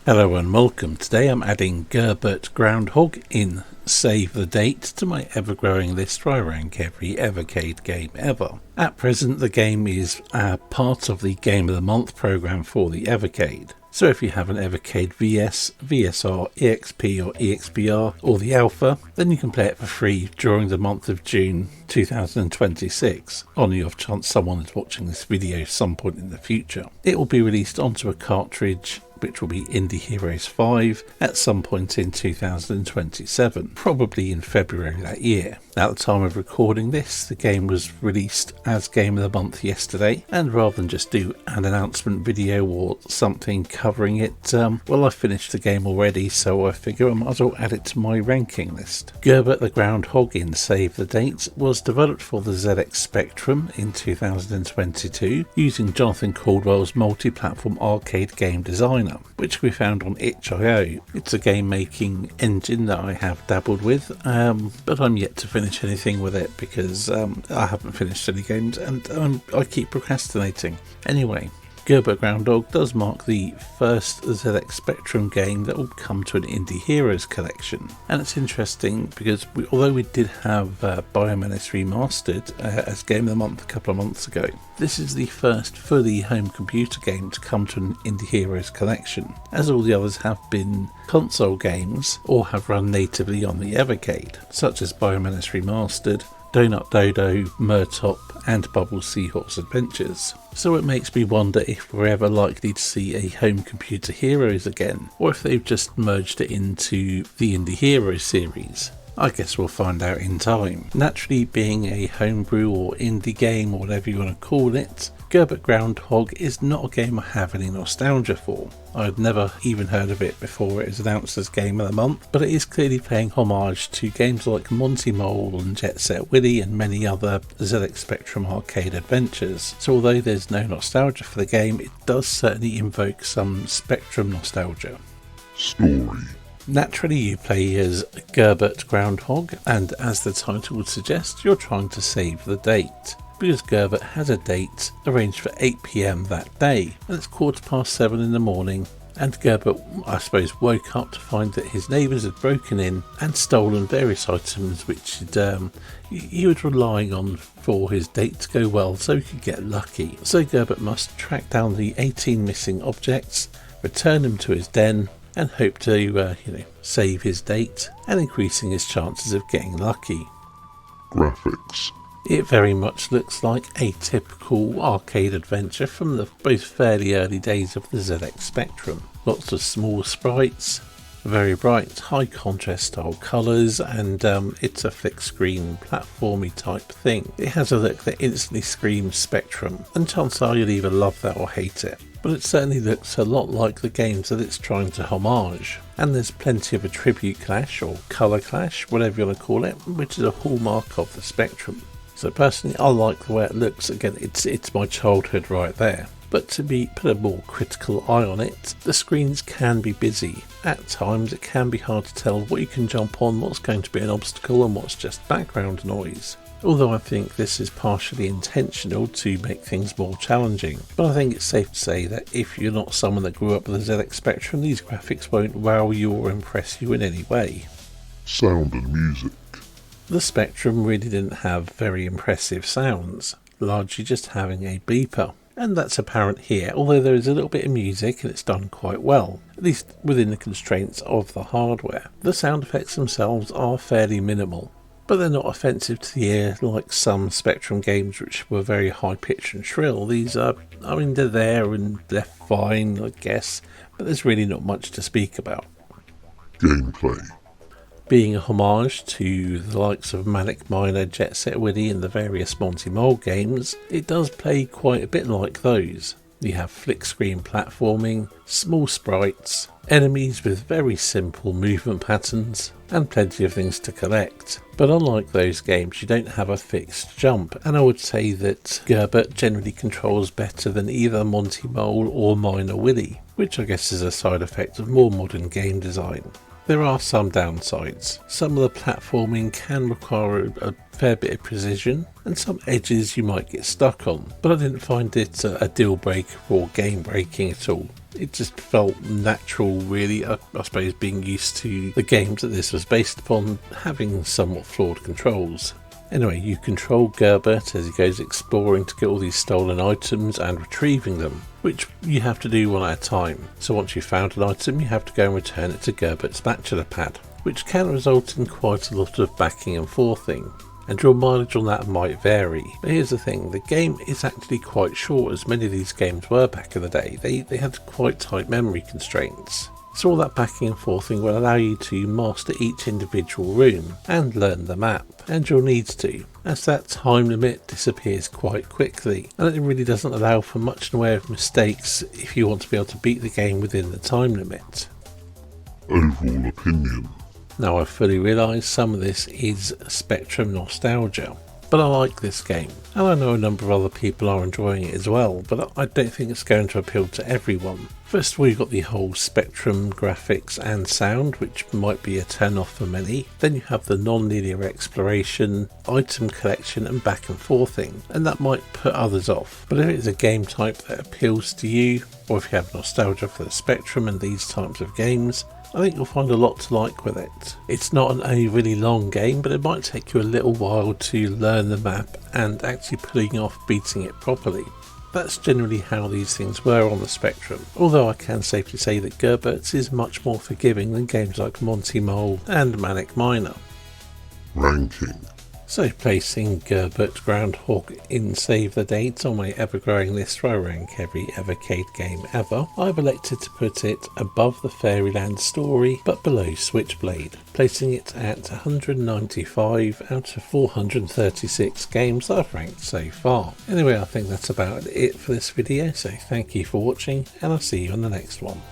Hello and welcome. Today I'm adding Gherbert Groundhog in Save the Date to my ever-growing list where I rank every Evercade game ever. At present the game is part of the Game of the Month programme for the Evercade. So if you have an Evercade VS, VSR, EXP or EXPR or the Alpha, then you can play it for free during the month of June 2026, on the off chance someone is watching this video some point in the future. It will be released onto a cartridge which will be Indie Heroes 5 at some point in 2027, probably in February that year. At the time of recording this, the game was released as Game of the Month yesterday, and rather than just do an announcement video or something covering it, well, I finished the game already, so I figure I might as well add it to my ranking list. Gherbert the Groundhog in Save the Date was developed for the ZX Spectrum in 2022 using Jonathan Caldwell's multi-platform arcade game designer, which we found on itch.io. It's a game making engine that I have dabbled with, but I'm yet to finish anything with it because I haven't finished any games and I keep procrastinating. Anyway, Gherbert Groundhog does mark the first ZX Spectrum game that will come to an Indie Heroes collection, and it's interesting because although we did have Biomenace Remastered as Game of the Month a couple of months ago, this is the first fully home computer game to come to an Indie Heroes collection, as all the others have been console games or have run natively on the Evercade, such as Biomenace Remastered, Donut Dodo, Murtop and Bubble Seahorse Adventures. So it makes me wonder if we're ever likely to see a Home Computer Heroes again, or if they've just merged it into the Indie Heroes series. I guess we'll find out in time. Naturally, being a homebrew or indie game or whatever you want to call it, Gherbert Groundhog is not a game I have any nostalgia for. I'd never even heard of it before it was announced as Game of the Month, but it is clearly paying homage to games like Monty Mole and Jet Set Willy and many other ZX Spectrum arcade adventures. So although there's no nostalgia for the game, it does certainly invoke some Spectrum nostalgia. Story. Naturally, you play as Gherbert Groundhog, and as the title would suggest, you're trying to save the date. Because Gherbert has a date arranged for 8 PM that day, and it's 7:15 in the morning, and Gherbert, I suppose, woke up to find that his neighbours had broken in and stolen various items which he was relying on for his date to go well so he could get lucky. So Gherbert must track down the 18 missing objects, return them to his den, and hope to, save his date and increasing his chances of getting lucky. Graphics. It very much looks like a typical arcade adventure from the both fairly early days of the ZX Spectrum. Lots of small sprites, very bright, high contrast style colours, and it's a fixed screen platformy type thing. It has a look that instantly screams Spectrum, and chances are you'll either love that or hate it. But it certainly looks a lot like the games that it's trying to homage, and there's plenty of attribute clash or colour clash, whatever you want to call it, which is a hallmark of the Spectrum. So personally, I like the way it looks. Again, it's my childhood right there. But to put a more critical eye on it, the screens can be busy. At times it can be hard to tell what you can jump on, what's going to be an obstacle and what's just background noise. Although I think this is partially intentional to make things more challenging. But I think it's safe to say that if you're not someone that grew up with the ZX Spectrum, these graphics won't wow you or impress you in any way. Sound and music. The Spectrum really didn't have very impressive sounds, largely just having a beeper. And that's apparent here, although there is a little bit of music and it's done quite well, at least within the constraints of the hardware. The sound effects themselves are fairly minimal, but they're not offensive to the ear like some Spectrum games which were very high pitched and shrill. These are, they're there and they're fine, I guess, but there's really not much to speak about. Gameplay. Being a homage to the likes of Manic Miner, Jet Set Willy and the various Monty Mole games, it does play quite a bit like those. You have flick screen platforming, small sprites, enemies with very simple movement patterns, and plenty of things to collect. But unlike those games, you don't have a fixed jump, and I would say that Gherbert generally controls better than either Monty Mole or Miner Willy, which I guess is a side effect of more modern game design. There are some downsides. Some of the platforming can require a fair bit of precision, and some edges you might get stuck on, but I didn't find it a deal breaker or game breaking at all. It just felt natural, really. I suppose being used to the games that this was based upon having somewhat flawed controls. Anyway, you control Gherbert as he goes exploring to get all these stolen items and retrieving them, which you have to do one at a time. So once you've found an item, you have to go and return it to Gherbert's spatula pad, which can result in quite a lot of backing and forthing, and your mileage on that might vary. But here's the thing, the game is actually quite short, as many of these games were back in the day. They had quite tight memory constraints. So all that backing and forthing will allow you to master each individual room and learn the map, and you'll need to, as that time limit disappears quite quickly, and it really doesn't allow for much in the way of mistakes if you want to be able to beat the game within the time limit. Overall opinion. Now I fully realise some of this is Spectrum nostalgia, but I like this game, and I know a number of other people are enjoying it as well, but I don't think it's going to appeal to everyone. First of all, you've got the whole Spectrum graphics and sound, which might be a turn off for many. Then you have the non-linear exploration, item collection and back and forthing, and that might put others off. But if it's a game type that appeals to you, or if you have nostalgia for the Spectrum and these types of games, I think you'll find a lot to like with it. It's not an overly long game, but it might take you a little while to learn the map and actually putting off beating it properly. That's generally how these things were on the Spectrum, although I can safely say that Gherbert's is much more forgiving than games like Monty Mole and Manic Miner. Ranking. So placing Gherbert Groundhog in Save the Date on my ever-growing list where I rank every Evercade game ever, I've elected to put it above the Fairyland story but below Switchblade, placing it at 195 out of 436 games that I've ranked so far. Anyway, I think that's about it for this video, so thank you for watching and I'll see you on the next one.